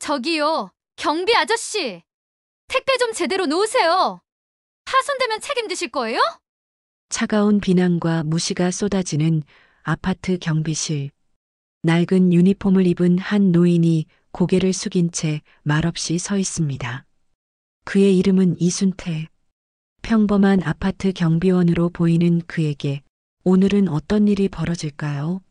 저기요, 경비 아저씨. 택배 좀 제대로 놓으세요. 파손되면 책임지실 거예요? 차가운 비난과 무시가 쏟아지는 아파트 경비실. 낡은 유니폼을 입은 한 노인이 고개를 숙인 채 말없이 서 있습니다. 그의 이름은 이순태. 평범한 아파트 경비원으로 보이는 그에게 오늘은 어떤 일이 벌어질까요?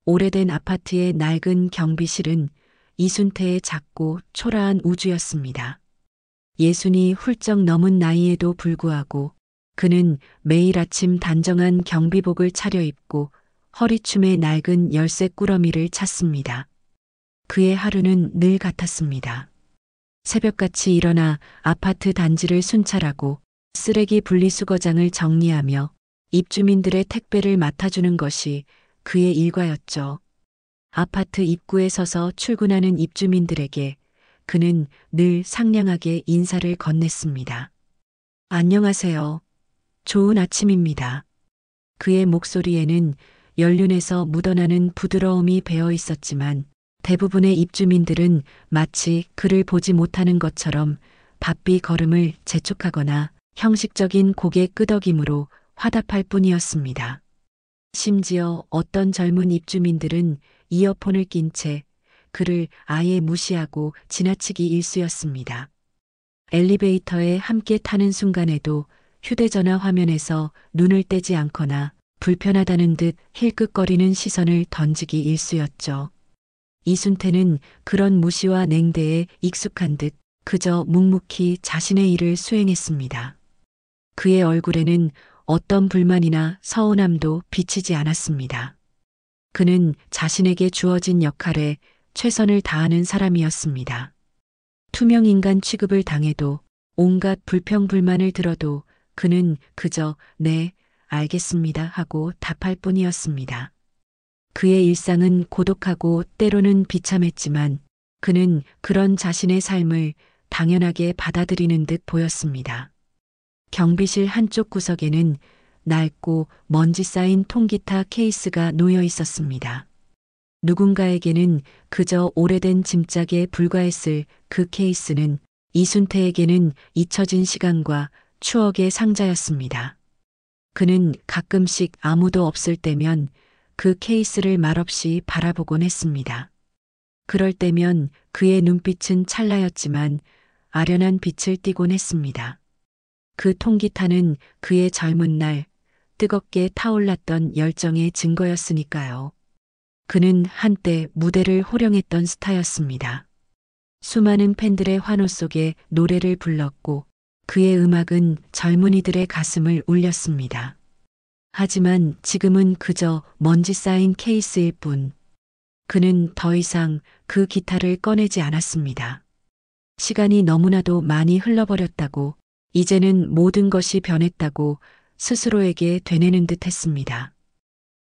오래된 아파트의 낡은 경비실은 이순태의 작고 초라한 우주였습니다. 예순이 훌쩍 넘은 나이에도 불구하고 그는 매일 아침 단정한 경비복을 차려입고 허리춤에 낡은 열쇠 꾸러미를 찼습니다. 그의 하루는 늘 같았습니다. 새벽같이 일어나 아파트 단지를 순찰하고 쓰레기 분리수거장을 정리하며 입주민들의 택배를 맡아주는 것이 그의 일과였죠. 아파트 입구에 서서 출근하는 입주민들에게 그는 늘 상냥하게 인사를 건넸습니다. 안녕하세요. 좋은 아침입니다. 그의 목소리에는 연륜에서 묻어나는 부드러움이 배어 있었지만 대부분의 입주민들은 마치 그를 보지 못하는 것처럼 바삐 걸음을 재촉하거나 형식적인 고개 끄덕임으로 화답할 뿐이었습니다. 심지어 어떤 젊은 입주민들은 이어폰을 낀 채 그를 아예 무시하고 지나치기 일쑤였습니다. 엘리베이터에 함께 타는 순간에도 휴대전화 화면에서 눈을 떼지 않거나 불편하다는 듯 힐끗거리는 시선을 던지기 일쑤였죠. 이순태는 그런 무시와 냉대에 익숙한 듯 그저 묵묵히 자신의 일을 수행했습니다. 그의 얼굴에는 어떤 불만이나 서운함도 비치지 않았습니다. 그는 자신에게 주어진 역할에 최선을 다하는 사람이었습니다. 투명 인간 취급을 당해도 온갖 불평불만을 들어도 그는 그저 네, 알겠습니다 하고 답할 뿐이었습니다. 그의 일상은 고독하고 때로는 비참했지만 그는 그런 자신의 삶을 당연하게 받아들이는 듯 보였습니다. 경비실 한쪽 구석에는 낡고 먼지 쌓인 통기타 케이스가 놓여 있었습니다. 누군가에게는 그저 오래된 짐짝에 불과했을 그 케이스는 이순태에게는 잊혀진 시간과 추억의 상자였습니다. 그는 가끔씩 아무도 없을 때면 그 케이스를 말없이 바라보곤 했습니다. 그럴 때면 그의 눈빛은 찰나였지만 아련한 빛을 띠곤 했습니다. 그 통기타는 그의 젊은 날 뜨겁게 타올랐던 열정의 증거였으니까요. 그는 한때 무대를 호령했던 스타였습니다. 수많은 팬들의 환호 속에 노래를 불렀고 그의 음악은 젊은이들의 가슴을 울렸습니다. 하지만 지금은 그저 먼지 쌓인 케이스일 뿐. 그는 더 이상 그 기타를 꺼내지 않았습니다. 시간이 너무나도 많이 흘러버렸다고, 이제는 모든 것이 변했다고 스스로에게 되뇌는 듯 했습니다.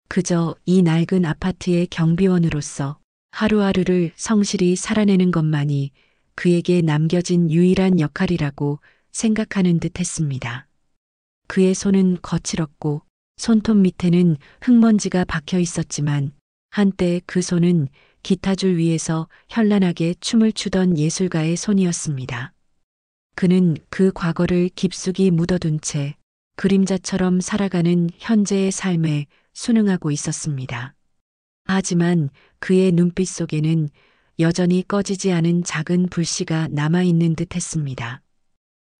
그저 이 낡은 아파트의 경비원으로서 하루하루를 성실히 살아내는 것만이 그에게 남겨진 유일한 역할이라고 생각하는 듯 했습니다. 그의 손은 거칠었고 손톱 밑에는 흙먼지가 박혀 있었지만 한때 그 손은 기타줄 위에서 현란하게 춤을 추던 예술가의 손이었습니다. 그는 그 과거를 깊숙이 묻어둔 채 그림자처럼 살아가는 현재의 삶에 순응하고 있었습니다. 하지만 그의 눈빛 속에는 여전히 꺼지지 않은 작은 불씨가 남아있는 듯 했습니다.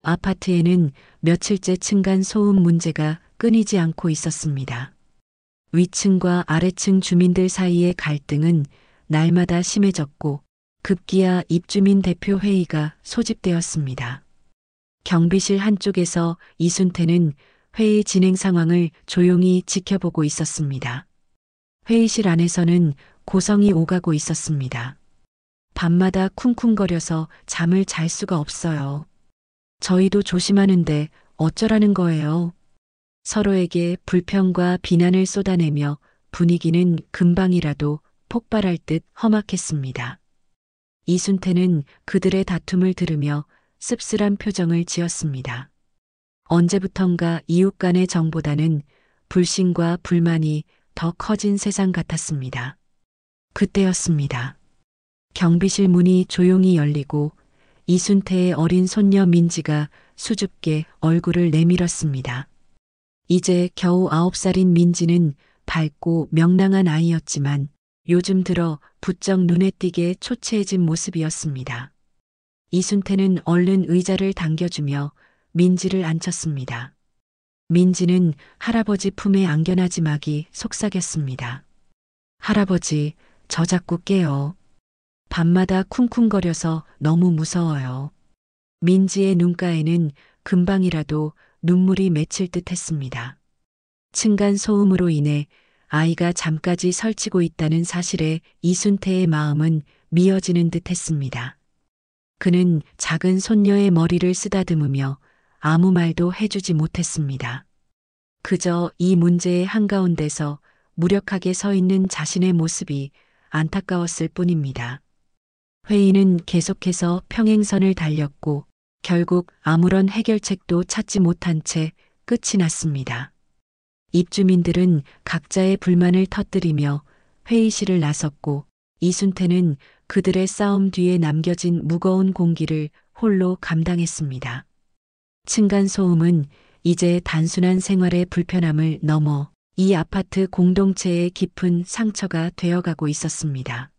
아파트에는 며칠째 층간 소음 문제가 끊이지 않고 있었습니다. 위층과 아래층 주민들 사이의 갈등은 날마다 심해졌고 급기야 입주민 대표 회의가 소집되었습니다. 경비실 한쪽에서 이순태는 회의 진행 상황을 조용히 지켜보고 있었습니다. 회의실 안에서는 고성이 오가고 있었습니다. 밤마다 쿵쿵거려서 잠을 잘 수가 없어요. 저희도 조심하는데 어쩌라는 거예요. 서로에게 불평과 비난을 쏟아내며 분위기는 금방이라도 폭발할 듯 험악했습니다. 이순태는 그들의 다툼을 들으며 씁쓸한 표정을 지었습니다. 언제부턴가 이웃 간의 정보다는 불신과 불만이 더 커진 세상 같았습니다. 그때였습니다. 경비실 문이 조용히 열리고 이순태의 어린 손녀 민지가 수줍게 얼굴을 내밀었습니다. 이제 겨우 9살인 민지는 밝고 명랑한 아이였지만 요즘 들어 부쩍 눈에 띄게 초췌해진 모습이었습니다. 이순태는 얼른 의자를 당겨주며 민지를 앉혔습니다. 민지는 할아버지 품에 안겨나지 막이 속삭였습니다. 할아버지, 저 자꾸 깨요. 밤마다 쿵쿵거려서 너무 무서워요. 민지의 눈가에는 금방이라도 눈물이 맺힐 듯 했습니다. 층간 소음으로 인해 아이가 잠까지 설치고 있다는 사실에 이순태의 마음은 미어지는 듯 했습니다. 그는 작은 손녀의 머리를 쓰다듬으며 아무 말도 해주지 못했습니다. 그저 이 문제의 한가운데서 무력하게 서 있는 자신의 모습이 안타까웠을 뿐입니다. 회의는 계속해서 평행선을 달렸고 결국 아무런 해결책도 찾지 못한 채 끝이 났습니다. 입주민들은 각자의 불만을 터뜨리며 회의실을 나섰고 이순태는 그들의 싸움 뒤에 남겨진 무거운 공기를 홀로 감당했습니다. 층간소음은 이제 단순한 생활의 불편함을 넘어 이 아파트 공동체의 깊은 상처가 되어가고 있었습니다.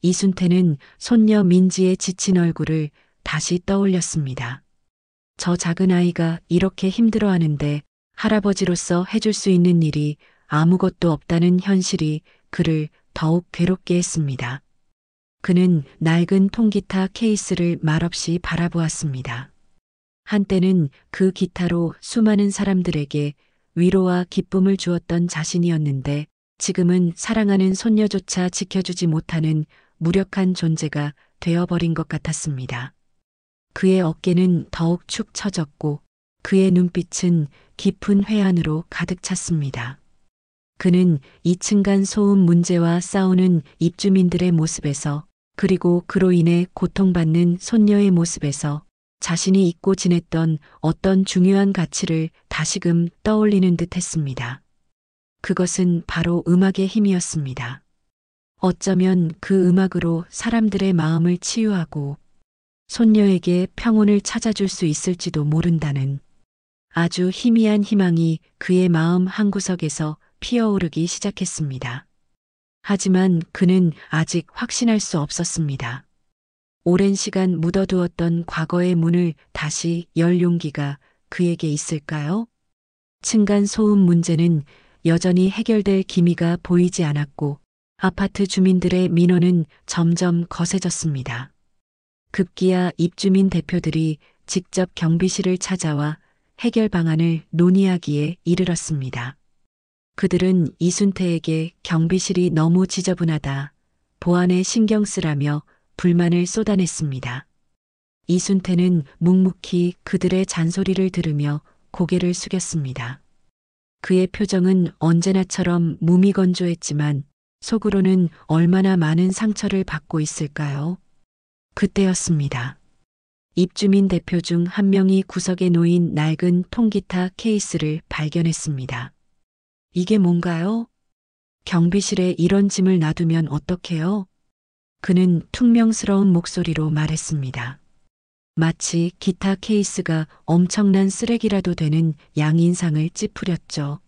이순태는 손녀 민지의 지친 얼굴을 다시 떠올렸습니다. 저 작은 아이가 이렇게 힘들어하는데 할아버지로서 해줄 수 있는 일이 아무것도 없다는 현실이 그를 더욱 괴롭게 했습니다. 그는 낡은 통기타 케이스를 말없이 바라보았습니다. 한때는 그 기타로 수많은 사람들에게 위로와 기쁨을 주었던 자신이었는데 지금은 사랑하는 손녀조차 지켜주지 못하는 무력한 존재가 되어버린 것 같았습니다. 그의 어깨는 더욱 축 처졌고 그의 눈빛은 깊은 회한으로 가득 찼습니다. 그는 2층간 소음 문제와 싸우는 입주민들의 모습에서 그리고 그로 인해 고통받는 손녀의 모습에서 자신이 잊고 지냈던 어떤 중요한 가치를 다시금 떠올리는 듯 했습니다. 그것은 바로 음악의 힘이었습니다. 어쩌면 그 음악으로 사람들의 마음을 치유하고 손녀에게 평온을 찾아줄 수 있을지도 모른다는 아주 희미한 희망이 그의 마음 한구석에서 피어오르기 시작했습니다. 하지만 그는 아직 확신할 수 없었습니다. 오랜 시간 묻어두었던 과거의 문을 다시 열 용기가 그에게 있을까요? 층간 소음 문제는 여전히 해결될 기미가 보이지 않았고 아파트 주민들의 민원은 점점 거세졌습니다. 급기야 입주민 대표들이 직접 경비실을 찾아와 해결 방안을 논의하기에 이르렀습니다. 그들은 이순태에게 경비실이 너무 지저분하다, 보안에 신경 쓰라며 불만을 쏟아냈습니다. 이순태는 묵묵히 그들의 잔소리를 들으며 고개를 숙였습니다. 그의 표정은 언제나처럼 무미건조했지만 속으로는 얼마나 많은 상처를 받고 있을까요? 그때였습니다. 입주민 대표 중 한 명이 구석에 놓인 낡은 통기타 케이스를 발견했습니다. 이게 뭔가요? 경비실에 이런 짐을 놔두면 어떡해요? 그는 퉁명스러운 목소리로 말했습니다. 마치 기타 케이스가 엄청난 쓰레기라도 되는 양인상을 찌푸렸죠.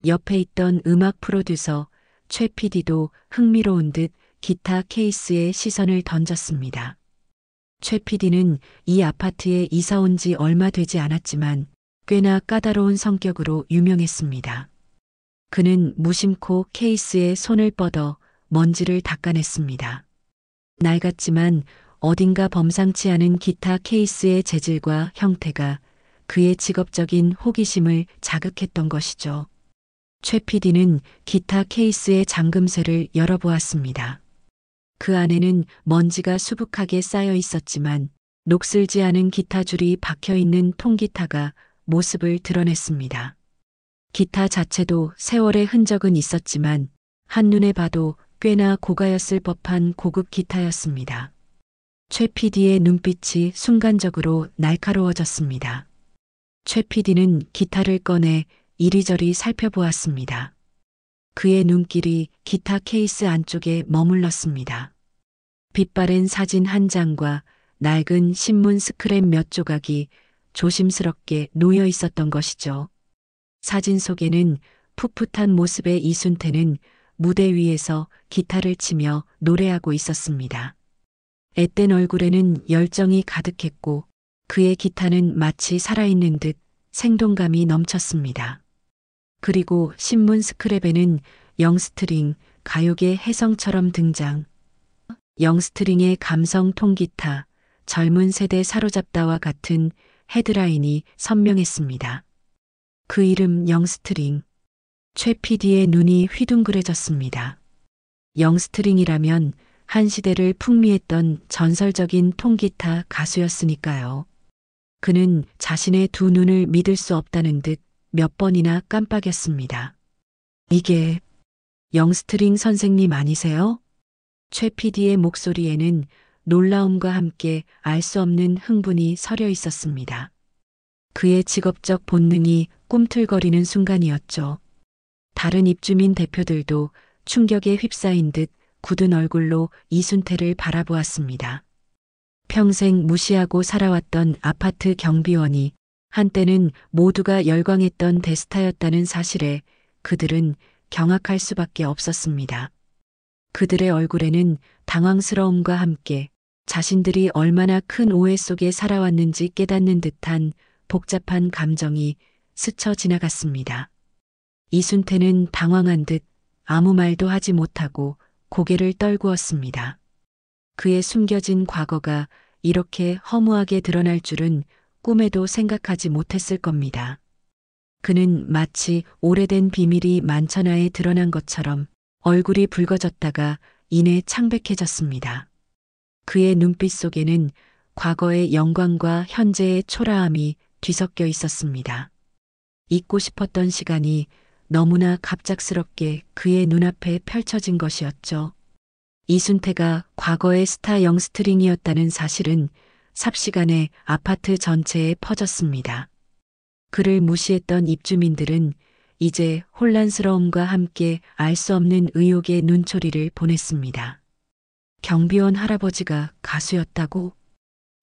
옆에 있던 음악 프로듀서 최 PD도 흥미로운 듯 기타 케이스에 시선을 던졌습니다. 최 PD는 이 아파트에 이사 온 지 얼마 되지 않았지만 꽤나 까다로운 성격으로 유명했습니다. 그는 무심코 케이스에 손을 뻗어 먼지를 닦아냈습니다. 낡았지만 어딘가 범상치 않은 기타 케이스의 재질과 형태가 그의 직업적인 호기심을 자극했던 것이죠. 최 PD는 기타 케이스의 잠금쇠를 열어보았습니다. 그 안에는 먼지가 수북하게 쌓여 있었지만 녹슬지 않은 기타 줄이 박혀 있는 통기타가 모습을 드러냈습니다. 기타 자체도 세월의 흔적은 있었지만 한눈에 봐도 꽤나 고가였을 법한 고급 기타였습니다. 최 PD의 눈빛이 순간적으로 날카로워졌습니다. 최 PD는 기타를 꺼내 이리저리 살펴보았습니다. 그의 눈길이 기타 케이스 안쪽에 머물렀습니다. 빛바랜 사진 한 장과 낡은 신문 스크랩 몇 조각이 조심스럽게 놓여 있었던 것이죠. 사진 속에는 풋풋한 모습의 이순태는 무대 위에서 기타를 치며 노래하고 있었습니다. 앳된 얼굴에는 열정이 가득했고 그의 기타는 마치 살아있는 듯 생동감이 넘쳤습니다. 그리고 신문 스크랩에는 영스트링, 가요계 혜성처럼 등장. 영스트링의 감성 통기타, 젊은 세대 사로잡다와 같은 헤드라인이 선명했습니다. 그 이름 영스트링. 최 PD의 눈이 휘둥그레졌습니다. 영스트링이라면 한 시대를 풍미했던 전설적인 통기타 가수였으니까요. 그는 자신의 두 눈을 믿을 수 없다는 듯 몇 번이나 깜빡였습니다. 이게 영스트링 선생님 아니세요? 최 PD의 목소리에는 놀라움과 함께 알 수 없는 흥분이 서려 있었습니다. 그의 직업적 본능이 꿈틀거리는 순간이었죠. 다른 입주민 대표들도 충격에 휩싸인 듯 굳은 얼굴로 이순태를 바라보았습니다. 평생 무시하고 살아왔던 아파트 경비원이 한때는 모두가 열광했던 대스타였다는 사실에 그들은 경악할 수밖에 없었습니다. 그들의 얼굴에는 당황스러움과 함께 자신들이 얼마나 큰 오해 속에 살아왔는지 깨닫는 듯한 복잡한 감정이 스쳐 지나갔습니다. 이순태는 당황한 듯 아무 말도 하지 못하고 고개를 떨구었습니다. 그의 숨겨진 과거가 이렇게 허무하게 드러날 줄은 꿈에도 생각하지 못했을 겁니다. 그는 마치 오래된 비밀이 만천하에 드러난 것처럼 얼굴이 붉어졌다가 이내 창백해졌습니다. 그의 눈빛 속에는 과거의 영광과 현재의 초라함이 뒤섞여 있었습니다. 잊고 싶었던 시간이 너무나 갑작스럽게 그의 눈앞에 펼쳐진 것이었죠. 이순태가 과거의 스타 영스트링이었다는 사실은 삽시간에 아파트 전체에 퍼졌습니다. 그를 무시했던 입주민들은 이제 혼란스러움과 함께 알 수 없는 의혹의 눈초리를 보냈습니다. 경비원 할아버지가 가수였다고?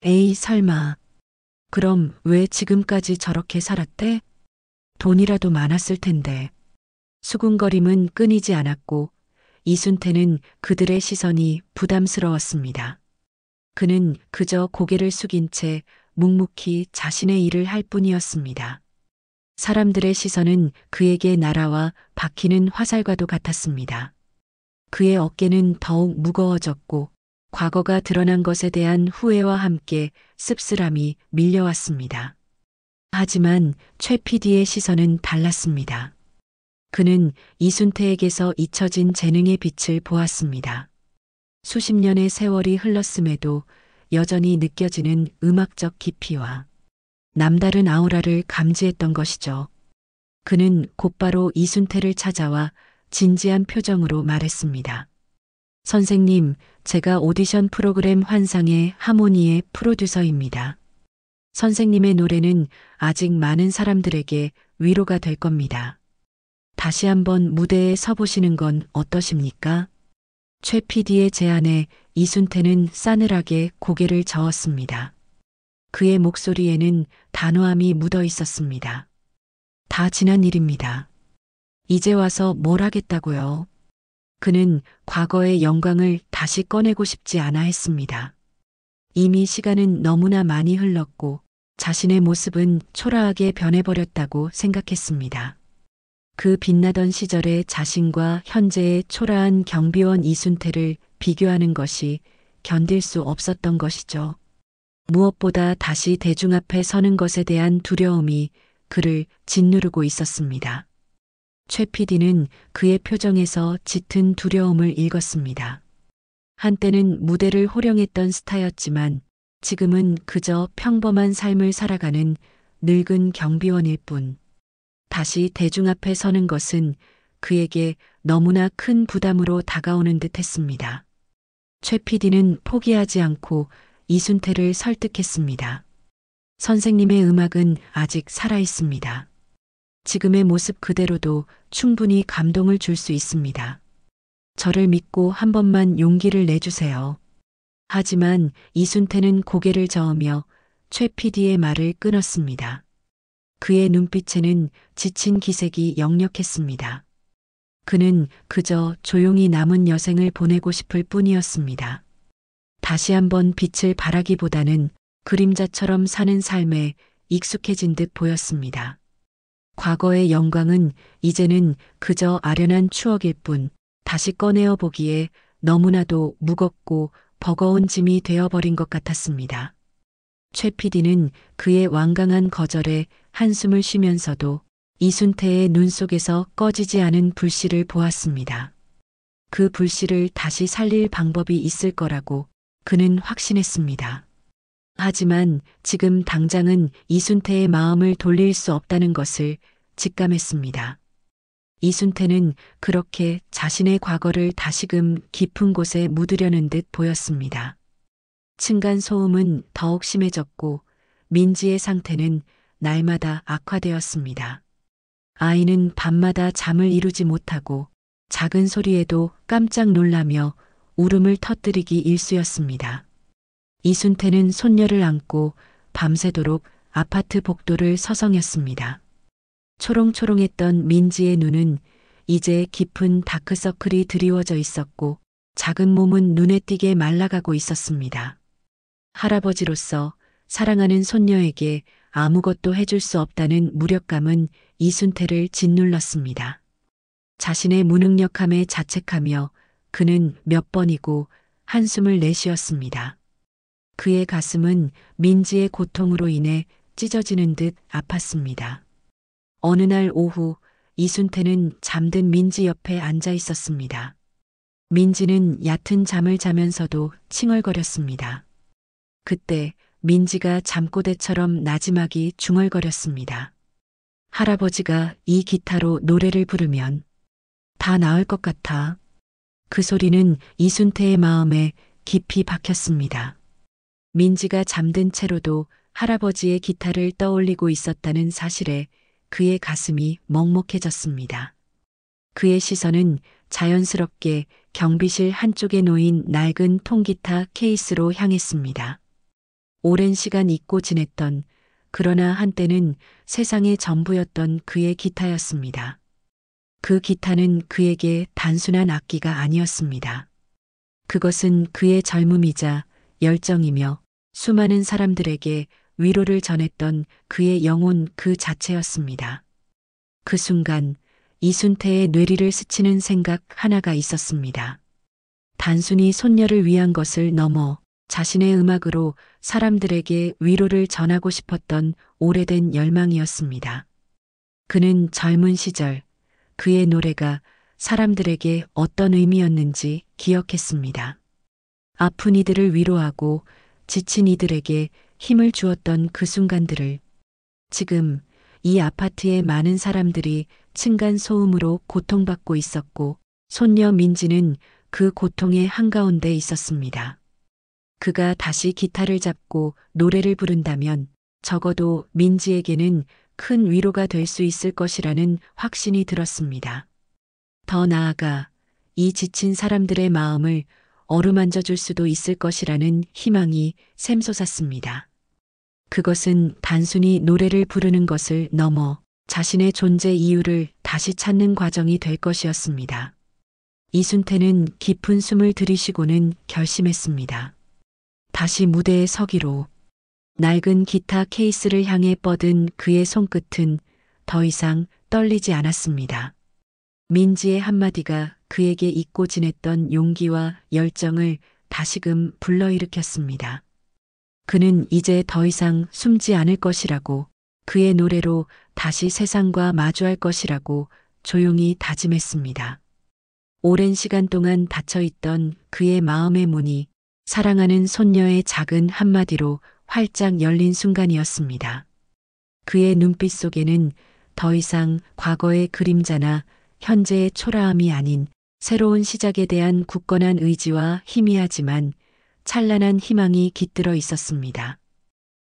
에이, 설마. 그럼 왜 지금까지 저렇게 살았대? 돈이라도 많았을 텐데. 수군거림은 끊이지 않았고 이순태는 그들의 시선이 부담스러웠습니다. 그는 그저 고개를 숙인 채 묵묵히 자신의 일을 할 뿐이었습니다. 사람들의 시선은 그에게 날아와 박히는 화살과도 같았습니다. 그의 어깨는 더욱 무거워졌고 과거가 드러난 것에 대한 후회와 함께 씁쓸함이 밀려왔습니다. 하지만 최 PD의 시선은 달랐습니다. 그는 이순태에게서 잊혀진 재능의 빛을 보았습니다. 수십 년의 세월이 흘렀음에도 여전히 느껴지는 음악적 깊이와 남다른 아우라를 감지했던 것이죠. 그는 곧바로 이순태를 찾아와 진지한 표정으로 말했습니다. 선생님, 제가 오디션 프로그램 환상의 하모니의 프로듀서입니다. 선생님의 노래는 아직 많은 사람들에게 위로가 될 겁니다. 다시 한번 무대에 서보시는 건 어떠십니까? 최 PD의 제안에 이순태는 싸늘하게 고개를 저었습니다. 그의 목소리에는 단호함이 묻어 있었습니다. 다 지난 일입니다. 이제 와서 뭘 하겠다고요? 그는 과거의 영광을 다시 꺼내고 싶지 않아 했습니다. 이미 시간은 너무나 많이 흘렀고 자신의 모습은 초라하게 변해버렸다고 생각했습니다. 그 빛나던 시절의 자신과 현재의 초라한 경비원 이순태를 비교하는 것이 견딜 수 없었던 것이죠. 무엇보다 다시 대중 앞에 서는 것에 대한 두려움이 그를 짓누르고 있었습니다. 최 PD는 그의 표정에서 짙은 두려움을 읽었습니다. 한때는 무대를 호령했던 스타였지만 지금은 그저 평범한 삶을 살아가는 늙은 경비원일 뿐. 다시 대중 앞에 서는 것은 그에게 너무나 큰 부담으로 다가오는 듯 했습니다. 최 PD는 포기하지 않고 이순태를 설득했습니다. 선생님의 음악은 아직 살아 있습니다. 지금의 모습 그대로도 충분히 감동을 줄 수 있습니다. 저를 믿고 한 번만 용기를 내주세요. 하지만 이순태는 고개를 저으며 최 PD의 말을 끊었습니다. 그의 눈빛에는 지친 기색이 역력했습니다. 그는 그저 조용히 남은 여생을 보내고 싶을 뿐이었습니다. 다시 한번 빛을 발하기보다는 그림자처럼 사는 삶에 익숙해진 듯 보였습니다. 과거의 영광은 이제는 그저 아련한 추억일 뿐 다시 꺼내어 보기에 너무나도 무겁고 버거운 짐이 되어버린 것 같았습니다. 최 PD는 그의 완강한 거절에 한숨을 쉬면서도 이순태의 눈 속에서 꺼지지 않은 불씨를 보았습니다. 그 불씨를 다시 살릴 방법이 있을 거라고 그는 확신했습니다. 하지만 지금 당장은 이순태의 마음을 돌릴 수 없다는 것을 직감했습니다. 이순태는 그렇게 자신의 과거를 다시금 깊은 곳에 묻으려는 듯 보였습니다. 층간 소음은 더욱 심해졌고 민지의 상태는 날마다 악화되었습니다. 아이는 밤마다 잠을 이루지 못하고 작은 소리에도 깜짝 놀라며 울음을 터뜨리기 일쑤였습니다. 이순태는 손녀를 안고 밤새도록 아파트 복도를 서성였습니다. 초롱초롱했던 민지의 눈은 이제 깊은 다크서클이 드리워져 있었고 작은 몸은 눈에 띄게 말라가고 있었습니다. 할아버지로서 사랑하는 손녀에게 아무것도 해줄 수 없다는 무력감은 이순태를 짓눌렀습니다. 자신의 무능력함에 자책하며 그는 몇 번이고 한숨을 내쉬었습니다. 그의 가슴은 민지의 고통으로 인해 찢어지는 듯 아팠습니다. 어느 날 오후 이순태는 잠든 민지 옆에 앉아 있었습니다. 민지는 얕은 잠을 자면서도 칭얼거렸습니다. 그때 민지가 잠꼬대처럼 나지막이 중얼거렸습니다. 할아버지가 이 기타로 노래를 부르면 다 나을 것 같아. 그 소리는 이순태의 마음에 깊이 박혔습니다. 민지가 잠든 채로도 할아버지의 기타를 떠올리고 있었다는 사실에 그의 가슴이 먹먹해졌습니다. 그의 시선은 자연스럽게 경비실 한쪽에 놓인 낡은 통기타 케이스로 향했습니다. 오랜 시간 잊고 지냈던 그러나 한때는 세상의 전부였던 그의 기타였습니다. 그 기타는 그에게 단순한 악기가 아니었습니다. 그것은 그의 젊음이자 열정이며 수많은 사람들에게 위로를 전했던 그의 영혼 그 자체였습니다. 그 순간 이순태의 뇌리를 스치는 생각 하나가 있었습니다. 단순히 손녀를 위한 것을 넘어 자신의 음악으로 사람들에게 위로를 전하고 싶었던 오래된 열망이었습니다. 그는 젊은 시절 그의 노래가 사람들에게 어떤 의미였는지 기억했습니다. 아픈 이들을 위로하고 지친 이들에게 힘을 주었던 그 순간들을 지금 이 아파트의 많은 사람들이 층간 소음으로 고통받고 있었고 손녀 민지는 그 고통의 한가운데 있었습니다. 그가 다시 기타를 잡고 노래를 부른다면 적어도 민지에게는 큰 위로가 될 수 있을 것이라는 확신이 들었습니다. 더 나아가 이 지친 사람들의 마음을 어루만져 줄 수도 있을 것이라는 희망이 샘솟았습니다. 그것은 단순히 노래를 부르는 것을 넘어 자신의 존재 이유를 다시 찾는 과정이 될 것이었습니다. 이순태는 깊은 숨을 들이쉬고는 결심했습니다. 다시 무대에 서기로. 낡은 기타 케이스를 향해 뻗은 그의 손끝은 더 이상 떨리지 않았습니다. 민지의 한마디가 그에게 잊고 지냈던 용기와 열정을 다시금 불러일으켰습니다. 그는 이제 더 이상 숨지 않을 것이라고, 그의 노래로 다시 세상과 마주할 것이라고 조용히 다짐했습니다. 오랜 시간 동안 닫혀있던 그의 마음의 문이 사랑하는 손녀의 작은 한마디로 활짝 열린 순간이었습니다. 그의 눈빛 속에는 더 이상 과거의 그림자나 현재의 초라함이 아닌 새로운 시작에 대한 굳건한 의지와 희미하지만 찬란한 희망이 깃들어 있었습니다.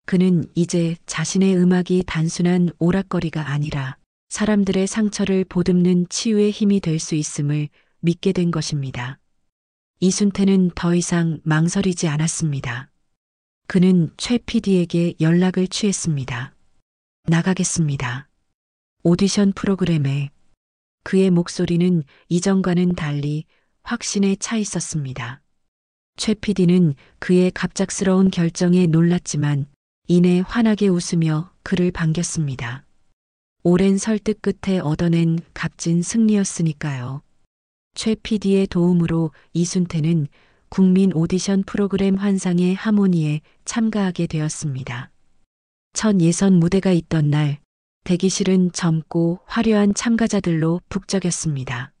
그는 이제 자신의 음악이 단순한 오락거리가 아니라 사람들의 상처를 보듬는 치유의 힘이 될 수 있음을 믿게 된 것입니다. 이순태는 더 이상 망설이지 않았습니다. 그는 최 PD에게 연락을 취했습니다. 나가겠습니다. 오디션 프로그램에 그의 목소리는 이전과는 달리 확신에 차 있었습니다. 최 PD는 그의 갑작스러운 결정에 놀랐지만 이내 환하게 웃으며 그를 반겼습니다. 오랜 설득 끝에 얻어낸 값진 승리였으니까요. 최 PD의 도움으로 이순태는 국민 오디션 프로그램 환상의 하모니에 참가하게 되었습니다. 첫 예선 무대가 있던 날, 대기실은 젊고 화려한 참가자들로 북적였습니다.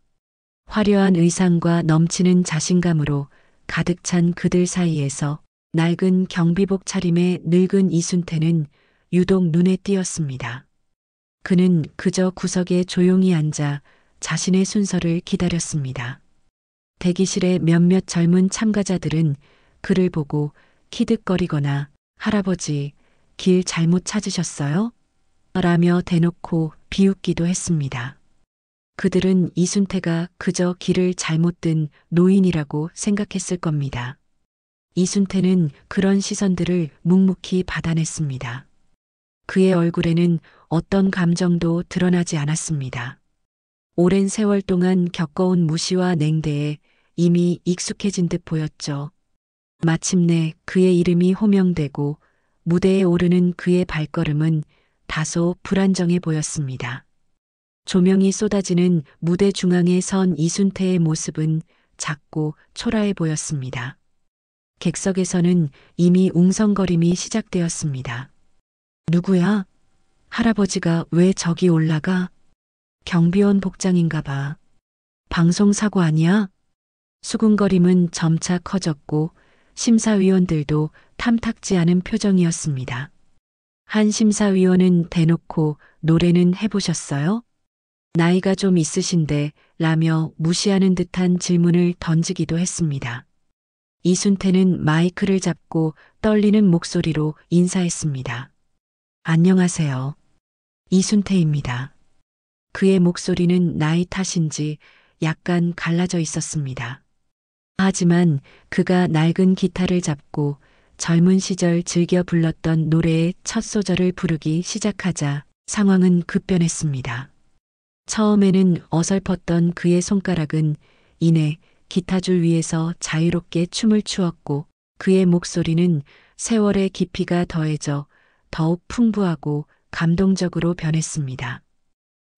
화려한 의상과 넘치는 자신감으로 가득 찬 그들 사이에서 낡은 경비복 차림의 늙은 이순태는 유독 눈에 띄었습니다. 그는 그저 구석에 조용히 앉아 자신의 순서를 기다렸습니다. 대기실의 몇몇 젊은 참가자들은 그를 보고 키득거리거나 할아버지, 길 잘못 찾으셨어요? 라며 대놓고 비웃기도 했습니다. 그들은 이순태가 그저 길을 잘못 든 노인이라고 생각했을 겁니다. 이순태는 그런 시선들을 묵묵히 받아냈습니다. 그의 얼굴에는 어떤 감정도 드러나지 않았습니다. 오랜 세월 동안 겪어온 무시와 냉대에 이미 익숙해진 듯 보였죠. 마침내 그의 이름이 호명되고 무대에 오르는 그의 발걸음은 다소 불안정해 보였습니다. 조명이 쏟아지는 무대 중앙에 선 이순태의 모습은 작고 초라해 보였습니다. 객석에서는 이미 웅성거림이 시작되었습니다. 누구야? 할아버지가 왜 저기 올라가? 경비원 복장인가 봐. 방송사고 아니야? 수군거림은 점차 커졌고 심사위원들도 탐탁지 않은 표정이었습니다. 한 심사위원은 대놓고 노래는 해보셨어요? 나이가 좀 있으신데 라며 무시하는 듯한 질문을 던지기도 했습니다. 이순태는 마이크를 잡고 떨리는 목소리로 인사했습니다. 안녕하세요. 이순태입니다. 그의 목소리는 나이 탓인지 약간 갈라져 있었습니다. 하지만 그가 낡은 기타를 잡고 젊은 시절 즐겨 불렀던 노래의 첫 소절을 부르기 시작하자 상황은 급변했습니다. 처음에는 어설펐던 그의 손가락은 이내 기타줄 위에서 자유롭게 춤을 추었고 그의 목소리는 세월의 깊이가 더해져 더욱 풍부하고 감동적으로 변했습니다.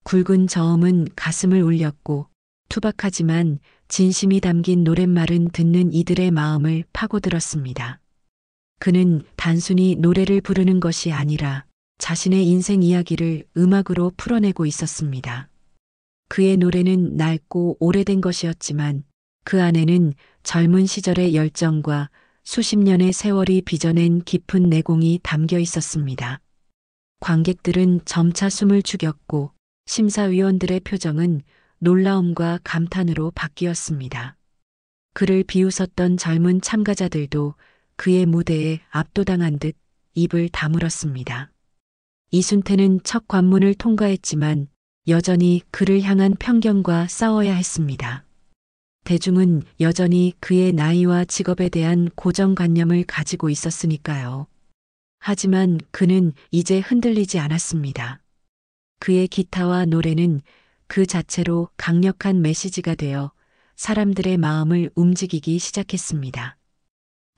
굵은 저음은 가슴을 울렸고 투박하지만 진심이 담긴 노랫말은 듣는 이들의 마음을 파고들었습니다. 그는 단순히 노래를 부르는 것이 아니라 자신의 인생 이야기를 음악으로 풀어내고 있었습니다. 그의 노래는 낡고 오래된 것이었지만 그 안에는 젊은 시절의 열정과 수십 년의 세월이 빚어낸 깊은 내공이 담겨 있었습니다. 관객들은 점차 숨을 죽였고 심사위원들의 표정은 놀라움과 감탄으로 바뀌었습니다. 그를 비웃었던 젊은 참가자들도 그의 무대에 압도당한 듯 입을 다물었습니다. 이순태는 첫 관문을 통과했지만 여전히 그를 향한 편견과 싸워야 했습니다. 대중은 여전히 그의 나이와 직업에 대한 고정관념을 가지고 있었으니까요. 하지만 그는 이제 흔들리지 않았습니다. 그의 기타와 노래는 그 자체로 강력한 메시지가 되어 사람들의 마음을 움직이기 시작했습니다.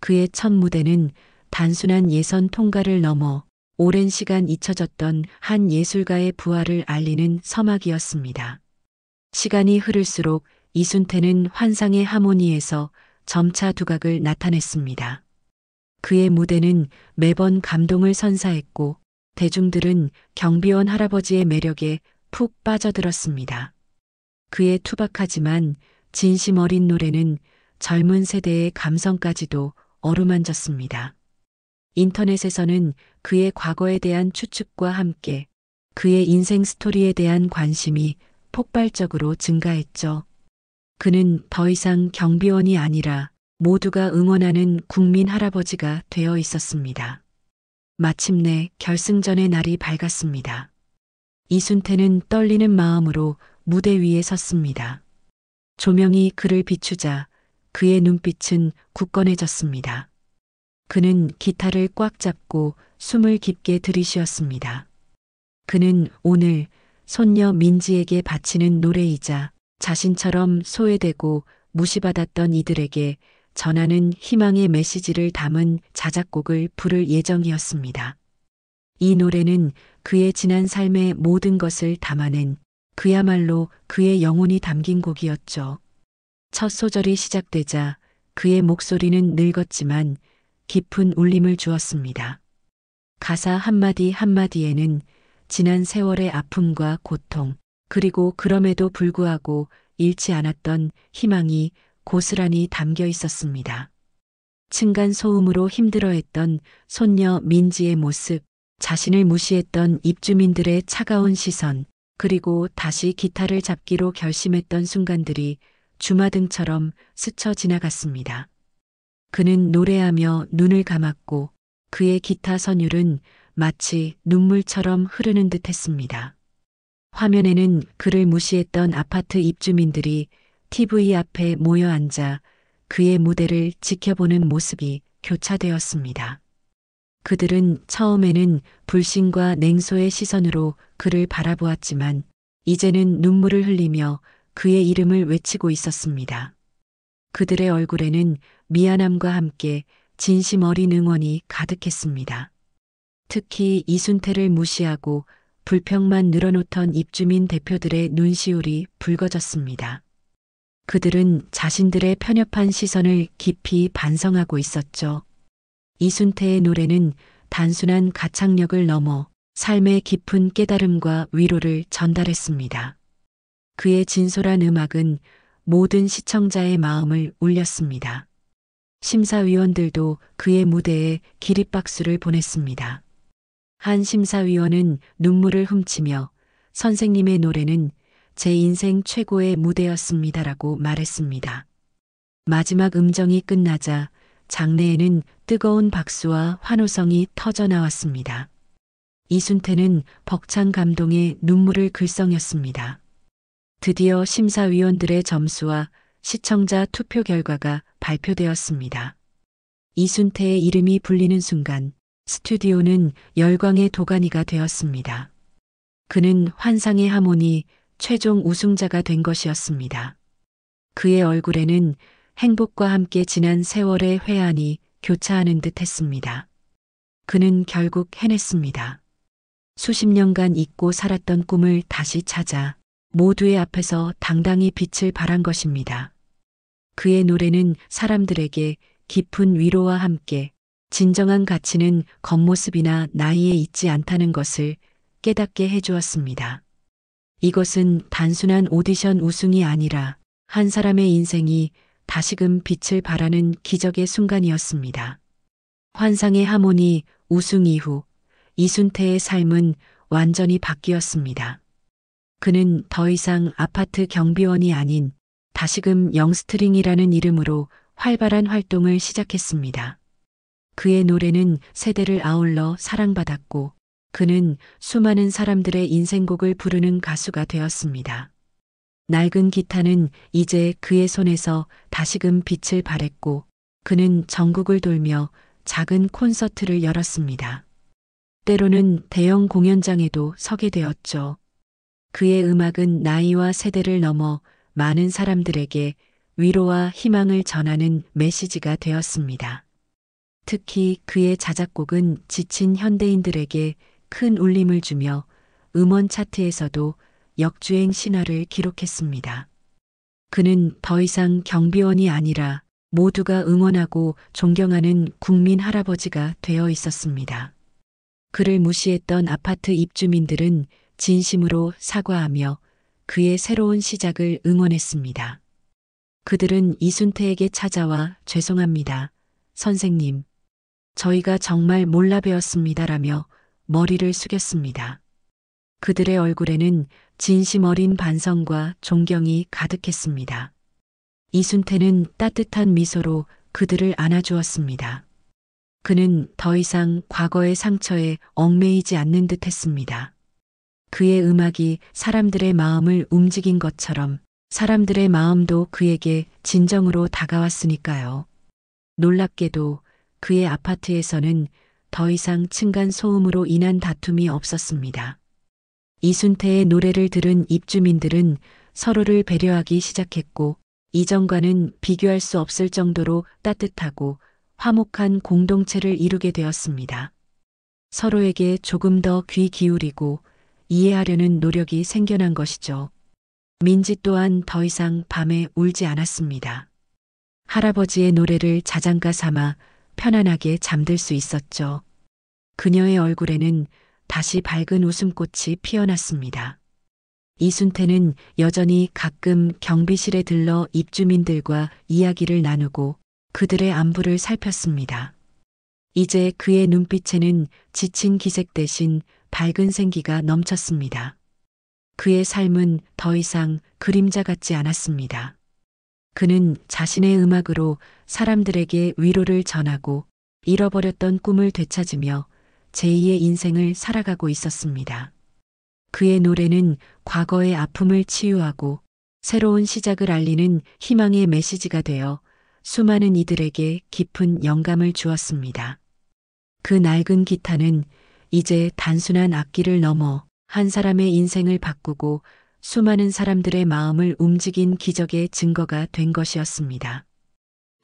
그의 첫 무대는 단순한 예선 통과를 넘어 오랜 시간 잊혀졌던 한 예술가의 부활을 알리는 서막이었습니다. 시간이 흐를수록 이순태는 환상의 하모니에서 점차 두각을 나타냈습니다. 그의 무대는 매번 감동을 선사했고 대중들은 경비원 할아버지의 매력에 푹 빠져들었습니다. 그의 투박하지만 진심 어린 노래는 젊은 세대의 감성까지도 어루만졌습니다. 인터넷에서는 그의 과거에 대한 추측과 함께 그의 인생 스토리에 대한 관심이 폭발적으로 증가했죠. 그는 더 이상 경비원이 아니라 모두가 응원하는 국민 할아버지가 되어 있었습니다. 마침내 결승전의 날이 밝았습니다. 이순태는 떨리는 마음으로 무대 위에 섰습니다. 조명이 그를 비추자 그의 눈빛은 굳건해졌습니다. 그는 기타를 꽉 잡고 숨을 깊게 들이쉬었습니다. 그는 오늘 손녀 민지에게 바치는 노래이자 자신처럼 소외되고 무시받았던 이들에게 전하는 희망의 메시지를 담은 자작곡을 부를 예정이었습니다. 이 노래는 그의 지난 삶의 모든 것을 담아낸 그야말로 그의 영혼이 담긴 곡이었죠. 첫 소절이 시작되자 그의 목소리는 늙었지만 깊은 울림을 주었습니다. 가사 한마디 한마디에는 지난 세월의 아픔과 고통, 그리고 그럼에도 불구하고 잃지 않았던 희망이 고스란히 담겨 있었습니다. 층간소음으로 힘들어했던 손녀 민지의 모습, 자신을 무시했던 입주민들의 차가운 시선, 그리고 다시 기타를 잡기로 결심했던 순간들이 주마등처럼 스쳐 지나갔습니다. 그는 노래하며 눈을 감았고 그의 기타 선율은 마치 눈물처럼 흐르는 듯 했습니다. 화면에는 그를 무시했던 아파트 입주민들이 TV 앞에 모여 앉아 그의 무대를 지켜보는 모습이 교차되었습니다. 그들은 처음에는 불신과 냉소의 시선으로 그를 바라보았지만 이제는 눈물을 흘리며 그의 이름을 외치고 있었습니다. 그들의 얼굴에는 미안함과 함께 진심 어린 응원이 가득했습니다. 특히 이순태를 무시하고 불평만 늘어놓던 입주민 대표들의 눈시울이 붉어졌습니다. 그들은 자신들의 편협한 시선을 깊이 반성하고 있었죠. 이순태의 노래는 단순한 가창력을 넘어 삶의 깊은 깨달음과 위로를 전달했습니다. 그의 진솔한 음악은 모든 시청자의 마음을 울렸습니다. 심사위원들도 그의 무대에 기립박수를 보냈습니다. 한 심사위원은 눈물을 훔치며 선생님의 노래는 제 인생 최고의 무대였습니다라고 말했습니다. 마지막 음정이 끝나자 장내에는 뜨거운 박수와 환호성이 터져 나왔습니다. 이순태는 벅찬 감동에 눈물을 글썽였습니다. 드디어 심사위원들의 점수와 시청자 투표 결과가 발표되었습니다. 이순태의 이름이 불리는 순간 스튜디오는 열광의 도가니가 되었습니다. 그는 환상의 하모니 최종 우승자가 된 것이었습니다. 그의 얼굴에는 행복과 함께 지난 세월의 회한이 교차하는 듯 했습니다. 그는 결국 해냈습니다. 수십 년간 잊고 살았던 꿈을 다시 찾아 모두의 앞에서 당당히 빛을 발한 것입니다. 그의 노래는 사람들에게 깊은 위로와 함께 진정한 가치는 겉모습이나 나이에 있지 않다는 것을 깨닫게 해주었습니다. 이것은 단순한 오디션 우승이 아니라 한 사람의 인생이 다시금 빛을 발하는 기적의 순간이었습니다. 환상의 하모니 우승 이후 이순태의 삶은 완전히 바뀌었습니다. 그는 더 이상 아파트 경비원이 아닌 다시금 영스트링이라는 이름으로 활발한 활동을 시작했습니다. 그의 노래는 세대를 아울러 사랑받았고 그는 수많은 사람들의 인생곡을 부르는 가수가 되었습니다. 낡은 기타는 이제 그의 손에서 다시금 빛을 발했고 그는 전국을 돌며 작은 콘서트를 열었습니다. 때로는 대형 공연장에도 서게 되었죠. 그의 음악은 나이와 세대를 넘어 많은 사람들에게 위로와 희망을 전하는 메시지가 되었습니다. 특히 그의 자작곡은 지친 현대인들에게 큰 울림을 주며 음원 차트에서도 역주행 신화를 기록했습니다. 그는 더 이상 경비원이 아니라 모두가 응원하고 존경하는 국민 할아버지가 되어 있었습니다. 그를 무시했던 아파트 입주민들은 진심으로 사과하며 그의 새로운 시작을 응원했습니다. 그들은 이순태에게 찾아와 죄송합니다. 선생님. 저희가 정말 몰라 배웠습니다라며 머리를 숙였습니다. 그들의 얼굴에는 진심 어린 반성과 존경이 가득했습니다. 이순태는 따뜻한 미소로 그들을 안아주었습니다. 그는 더 이상 과거의 상처에 얽매이지 않는 듯 했습니다. 그의 음악이 사람들의 마음을 움직인 것처럼 사람들의 마음도 그에게 진정으로 다가왔으니까요. 놀랍게도 그의 아파트에서는 더 이상 층간 소음으로 인한 다툼이 없었습니다. 이순태의 노래를 들은 입주민들은 서로를 배려하기 시작했고, 이전과는 비교할 수 없을 정도로 따뜻하고 화목한 공동체를 이루게 되었습니다. 서로에게 조금 더 귀 기울이고 이해하려는 노력이 생겨난 것이죠. 민지 또한 더 이상 밤에 울지 않았습니다. 할아버지의 노래를 자장가 삼아 편안하게 잠들 수 있었죠. 그녀의 얼굴에는 다시 밝은 웃음꽃이 피어났습니다. 이순태는 여전히 가끔 경비실에 들러 입주민들과 이야기를 나누고 그들의 안부를 살폈습니다. 이제 그의 눈빛에는 지친 기색 대신 밝은 생기가 넘쳤습니다. 그의 삶은 더 이상 그림자 같지 않았습니다. 그는 자신의 음악으로 사람들에게 위로를 전하고 잃어버렸던 꿈을 되찾으며 제2의 인생을 살아가고 있었습니다. 그의 노래는 과거의 아픔을 치유하고 새로운 시작을 알리는 희망의 메시지가 되어 수많은 이들에게 깊은 영감을 주었습니다. 그 낡은 기타는 이제 단순한 악기를 넘어 한 사람의 인생을 바꾸고 수많은 사람들의 마음을 움직인 기적의 증거가 된 것이었습니다.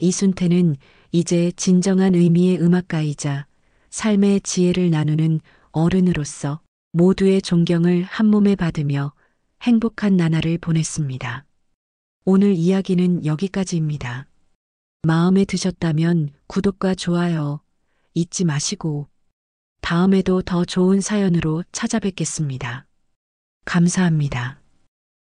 이순태는 이제 진정한 의미의 음악가이자 삶의 지혜를 나누는 어른으로서 모두의 존경을 한몸에 받으며 행복한 나날을 보냈습니다. 오늘 이야기는 여기까지입니다. 마음에 드셨다면 구독과 좋아요 잊지 마시고 다음에도 더 좋은 사연으로 찾아뵙겠습니다. 감사합니다.